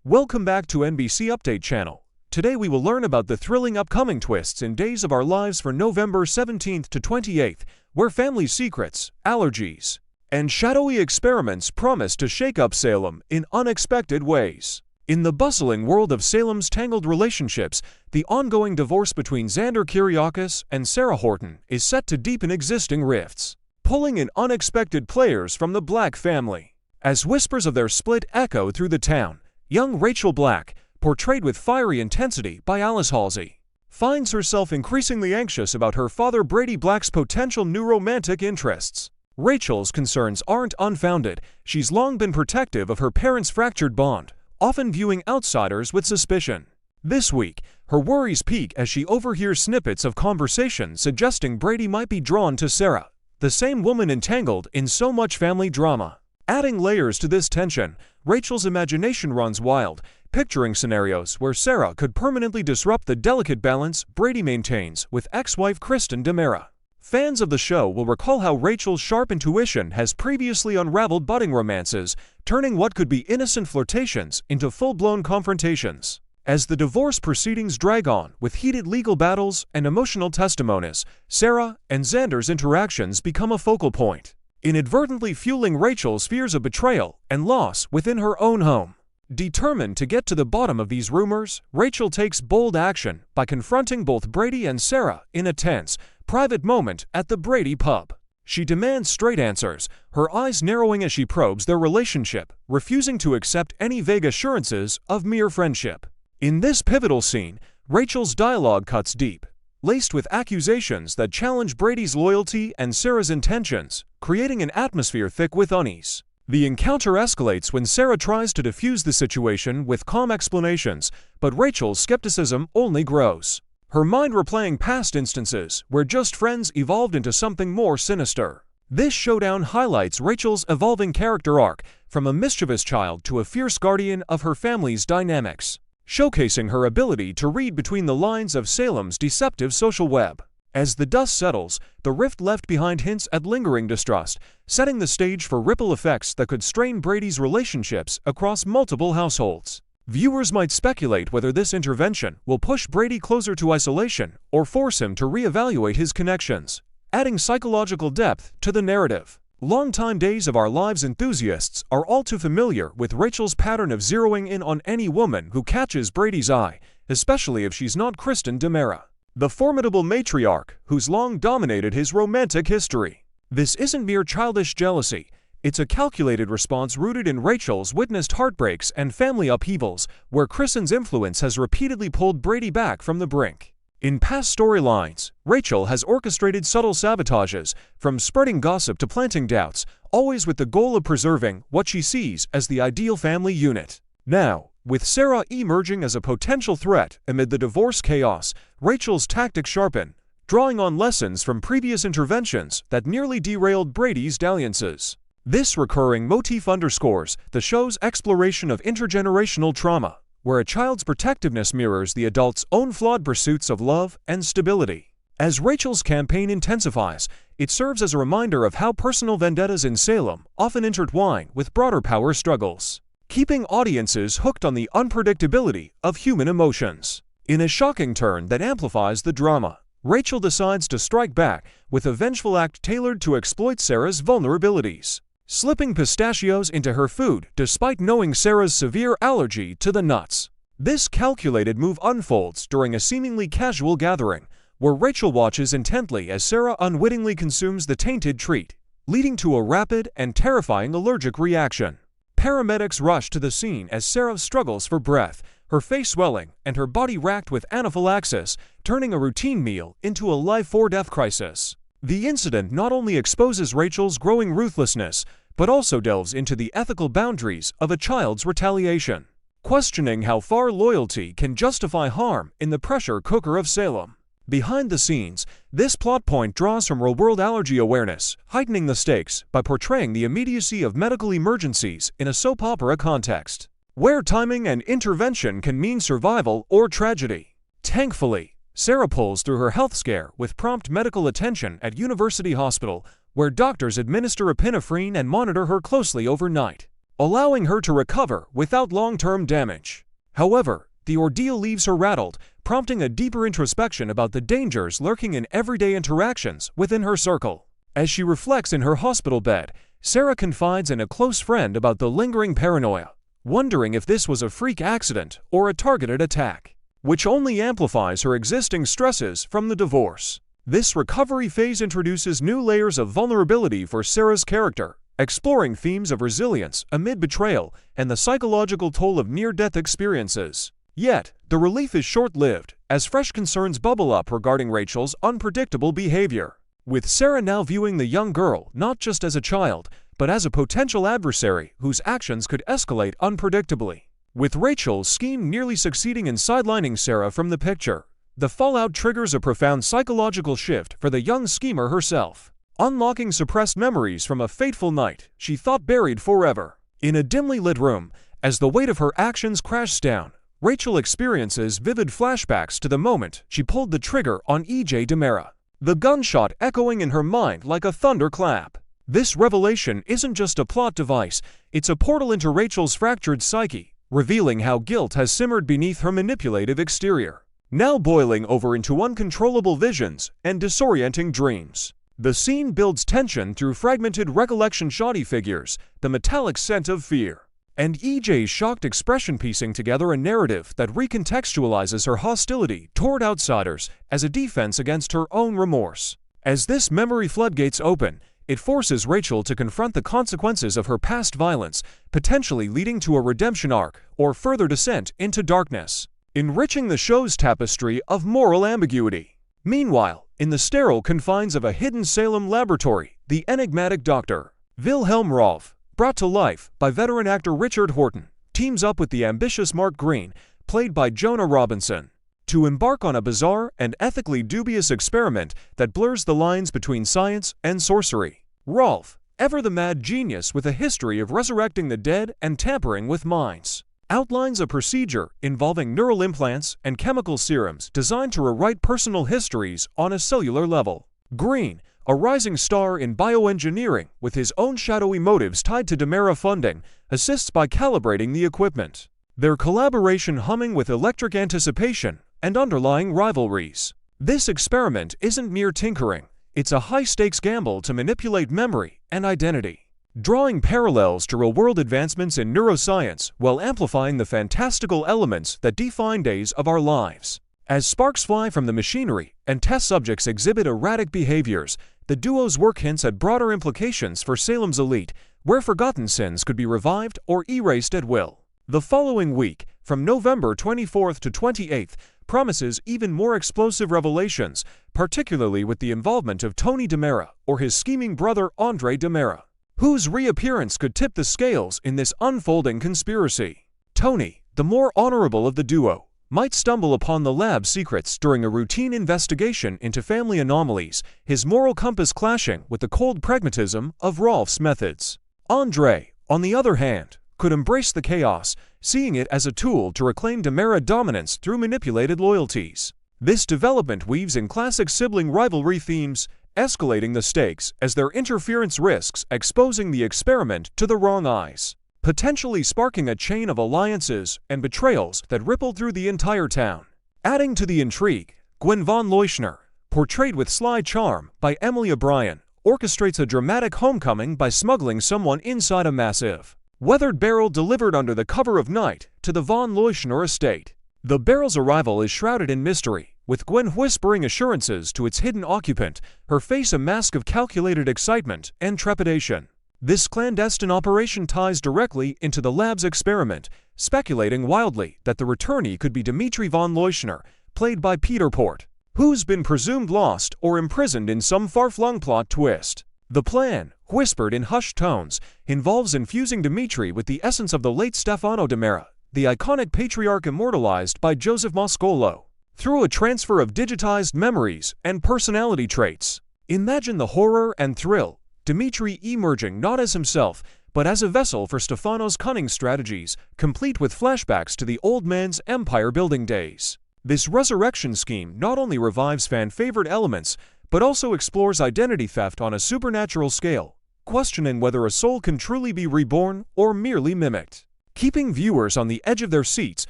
Welcome back to NBC Update channel. Today we will learn about the thrilling upcoming twists in Days of Our Lives for November 17th to 28th, where family secrets, allergies, and shadowy experiments promise to shake up Salem in unexpected ways. In the bustling world of Salem's tangled relationships, the ongoing divorce between Xander Kyriakis and Sarah Horton is set to deepen existing rifts, pulling in unexpected players from the Black family. As whispers of their split echo through the town, young Rachel Black, portrayed with fiery intensity by Alice Halsey, finds herself increasingly anxious about her father Brady Black's potential new romantic interests. Rachel's concerns aren't unfounded. She's long been protective of her parents' fractured bond, often viewing outsiders with suspicion. This week, her worries peak as she overhears snippets of conversation suggesting Brady might be drawn to Sarah, the same woman entangled in so much family drama. Adding layers to this tension, Rachel's imagination runs wild, picturing scenarios where Sarah could permanently disrupt the delicate balance Brady maintains with ex-wife Kristen DiMera. Fans of the show will recall how Rachel's sharp intuition has previously unraveled budding romances, turning what could be innocent flirtations into full-blown confrontations. As the divorce proceedings drag on with heated legal battles and emotional testimonies, Sarah and Xander's interactions become a focal point, inadvertently fueling Rachel's fears of betrayal and loss within her own home. Determined to get to the bottom of these rumors, Rachel takes bold action by confronting both Brady and Sarah in a tense, private moment at the Brady pub. She demands straight answers, her eyes narrowing as she probes their relationship, refusing to accept any vague assurances of mere friendship. In this pivotal scene, Rachel's dialogue cuts deep, laced with accusations that challenge Brady's loyalty and Sarah's intentions, creating an atmosphere thick with unease. The encounter escalates when Sarah tries to defuse the situation with calm explanations, but Rachel's skepticism only grows, her mind replaying past instances where just friends evolved into something more sinister. This showdown highlights Rachel's evolving character arc, from a mischievous child to a fierce guardian of her family's dynamics, showcasing her ability to read between the lines of Salem's deceptive social web. As the dust settles, the rift left behind hints at lingering distrust, setting the stage for ripple effects that could strain Brady's relationships across multiple households. Viewers might speculate whether this intervention will push Brady closer to isolation or force him to reevaluate his connections, adding psychological depth to the narrative. Longtime Days of Our Lives enthusiasts are all too familiar with Rachel's pattern of zeroing in on any woman who catches Brady's eye, especially if she's not Kristen DiMera, the formidable matriarch who's long dominated his romantic history. This isn't mere childish jealousy. It's a calculated response rooted in Rachel's witnessed heartbreaks and family upheavals, where Kristen's influence has repeatedly pulled Brady back from the brink. In past storylines, Rachel has orchestrated subtle sabotages, from spreading gossip to planting doubts, always with the goal of preserving what she sees as the ideal family unit. Now, with Sarah emerging as a potential threat amid the divorce chaos, Rachel's tactics sharpen, drawing on lessons from previous interventions that nearly derailed Brady's dalliances. This recurring motif underscores the show's exploration of intergenerational trauma, where a child's protectiveness mirrors the adult's own flawed pursuits of love and stability. As Rachel's campaign intensifies, it serves as a reminder of how personal vendettas in Salem often intertwine with broader power struggles, keeping audiences hooked on the unpredictability of human emotions. In a shocking turn that amplifies the drama, Rachel decides to strike back with a vengeful act tailored to exploit Sarah's vulnerabilities, slipping pistachios into her food despite knowing Sarah's severe allergy to the nuts. This calculated move unfolds during a seemingly casual gathering, where Rachel watches intently as Sarah unwittingly consumes the tainted treat, leading to a rapid and terrifying allergic reaction. Paramedics rush to the scene as Sarah struggles for breath, her face swelling and her body racked with anaphylaxis, turning a routine meal into a life-or-death crisis. The incident not only exposes Rachel's growing ruthlessness, but also delves into the ethical boundaries of a child's retaliation, questioning how far loyalty can justify harm in the pressure cooker of Salem. Behind the scenes, this plot point draws from real-world allergy awareness, heightening the stakes by portraying the immediacy of medical emergencies in a soap opera context, where timing and intervention can mean survival or tragedy. Thankfully, Sarah pulls through her health scare with prompt medical attention at University Hospital, where doctors administer epinephrine and monitor her closely overnight. allowing her to recover without long-term damage. However, the ordeal leaves her rattled, prompting a deeper introspection about the dangers lurking in everyday interactions within her circle. As she reflects in her hospital bed, Sarah confides in a close friend about the lingering paranoia, wondering if this was a freak accident or a targeted attack, which only amplifies her existing stresses from the divorce. This recovery phase introduces new layers of vulnerability for Sarah's character, exploring themes of resilience amid betrayal and the psychological toll of near-death experiences. Yet, the relief is short-lived, as fresh concerns bubble up regarding Rachel's unpredictable behavior, with Sarah now viewing the young girl not just as a child, but as a potential adversary whose actions could escalate unpredictably. With Rachel's scheme nearly succeeding in sidelining Sarah from the picture, the fallout triggers a profound psychological shift for the young schemer herself, unlocking suppressed memories from a fateful night she thought buried forever. In a dimly lit room, as the weight of her actions crashes down, Rachel experiences vivid flashbacks to the moment she pulled the trigger on E.J. DiMera, the gunshot echoing in her mind like a thunderclap. This revelation isn't just a plot device, it's a portal into Rachel's fractured psyche, revealing how guilt has simmered beneath her manipulative exterior, now boiling over into uncontrollable visions and disorienting dreams. The scene builds tension through fragmented recollection shoddy figures, the metallic scent of fear, and EJ's shocked expression piecing together a narrative that recontextualizes her hostility toward outsiders as a defense against her own remorse. As this memory floodgates open, it forces Rachel to confront the consequences of her past violence, potentially leading to a redemption arc or further descent into darkness, enriching the show's tapestry of moral ambiguity. Meanwhile, in the sterile confines of a hidden Salem laboratory, the enigmatic Dr. Wilhelm Rolf, brought to life by veteran actor Richard Horton, teams up with the ambitious Mark Green, played by Jonah Robinson, to embark on a bizarre and ethically dubious experiment that blurs the lines between science and sorcery. Rolf, ever the mad genius with a history of resurrecting the dead and tampering with minds, outlines a procedure involving neural implants and chemical serums designed to rewrite personal histories on a cellular level. Green, a rising star in bioengineering with his own shadowy motives tied to DiMera funding, assists by calibrating the equipment, their collaboration humming with electric anticipation and underlying rivalries. This experiment isn't mere tinkering, it's a high-stakes gamble to manipulate memory and identity, drawing parallels to real-world advancements in neuroscience while amplifying the fantastical elements that define days of our lives. As sparks fly from the machinery and test subjects exhibit erratic behaviors, the duo's work hints at broader implications for Salem's elite, where forgotten sins could be revived or erased at will. The following week, from November 24th to 28th, promises even more explosive revelations, particularly with the involvement of Tony DiMera or his scheming brother Andre DiMera, whose reappearance could tip the scales in this unfolding conspiracy. Tony, the more honorable of the duo, might stumble upon the lab's secrets during a routine investigation into family anomalies, his moral compass clashing with the cold pragmatism of Rolf's methods. Andre, on the other hand, could embrace the chaos, seeing it as a tool to reclaim DiMera dominance through manipulated loyalties. This development weaves in classic sibling rivalry themes, escalating the stakes as their interference risks exposing the experiment to the wrong eyes, potentially sparking a chain of alliances and betrayals that ripple through the entire town. Adding to the intrigue, Gwen von Leuschner, portrayed with sly charm by Emily O'Brien, orchestrates a dramatic homecoming by smuggling someone inside a massive, weathered barrel delivered under the cover of night to the von Leuschner estate. The barrel's arrival is shrouded in mystery, with Gwen whispering assurances to its hidden occupant, her face a mask of calculated excitement and trepidation. This clandestine operation ties directly into the lab's experiment, speculating wildly that the returnee could be Dmitri von Leuschner, played by Peter Port, who's been presumed lost or imprisoned in some far-flung plot twist. The plan, whispered in hushed tones, involves infusing Dmitri with the essence of the late Stefano DiMera, the iconic patriarch immortalized by Joseph Moscolo, through a transfer of digitized memories and personality traits. Imagine the horror and thrill, Dmitri emerging not as himself, but as a vessel for Stefano's cunning strategies, complete with flashbacks to the old man's empire-building days. This resurrection scheme not only revives fan-favorite elements, but also explores identity theft on a supernatural scale, questioning whether a soul can truly be reborn or merely mimicked, keeping viewers on the edge of their seats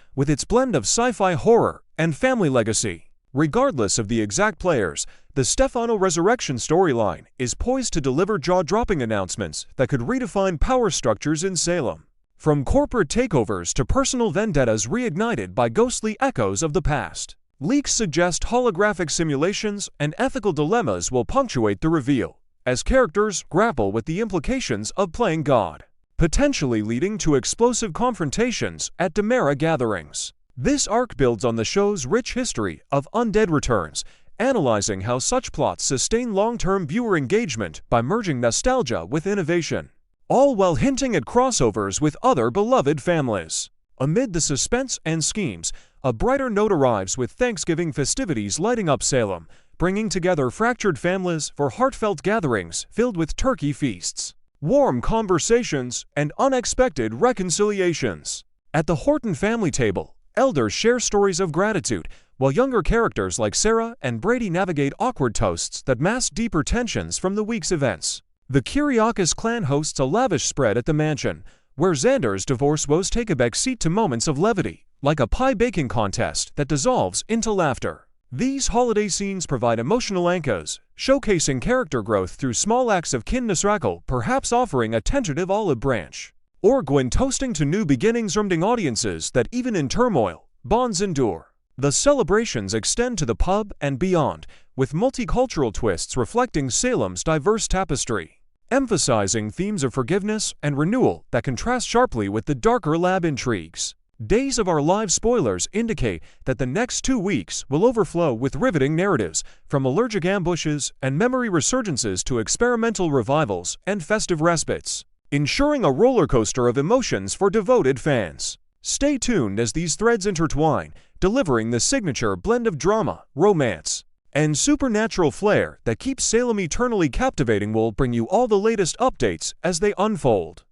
with its blend of sci-fi horror and family legacy. Regardless of the exact players, the Stefano resurrection storyline is poised to deliver jaw-dropping announcements that could redefine power structures in Salem. From corporate takeovers to personal vendettas reignited by ghostly echoes of the past, leaks suggest holographic simulations and ethical dilemmas will punctuate the reveal, as characters grapple with the implications of playing God, potentially leading to explosive confrontations at Demera gatherings. This arc builds on the show's rich history of undead returns, analyzing how such plots sustain long-term viewer engagement by merging nostalgia with innovation, all while hinting at crossovers with other beloved families. Amid the suspense and schemes, a brighter note arrives with Thanksgiving festivities lighting up Salem, bringing together fractured families for heartfelt gatherings filled with turkey feasts, warm conversations, and unexpected reconciliations. At the Horton family table, elders share stories of gratitude, while younger characters like Sarah and Brady navigate awkward toasts that mask deeper tensions from the week's events. The Kyriakis clan hosts a lavish spread at the mansion, where Xander's divorce woes take a back seat to moments of levity, like a pie-baking contest that dissolves into laughter. These holiday scenes provide emotional anchors, showcasing character growth through small acts of kindness, perhaps offering a tentative olive branch, or Gwen toasting to new beginnings, reminding audiences that even in turmoil, bonds endure. The celebrations extend to the pub and beyond, with multicultural twists reflecting Salem's diverse tapestry, emphasizing themes of forgiveness and renewal that contrast sharply with the darker lab intrigues. Days of Our Lives spoilers indicate that the next 2 weeks will overflow with riveting narratives, from allergic ambushes and memory resurgences to experimental revivals and festive respites, ensuring a roller coaster of emotions for devoted fans. Stay tuned as these threads intertwine, delivering the signature blend of drama, romance, and supernatural flair that keeps Salem eternally captivating. We'll bring you all the latest updates as they unfold.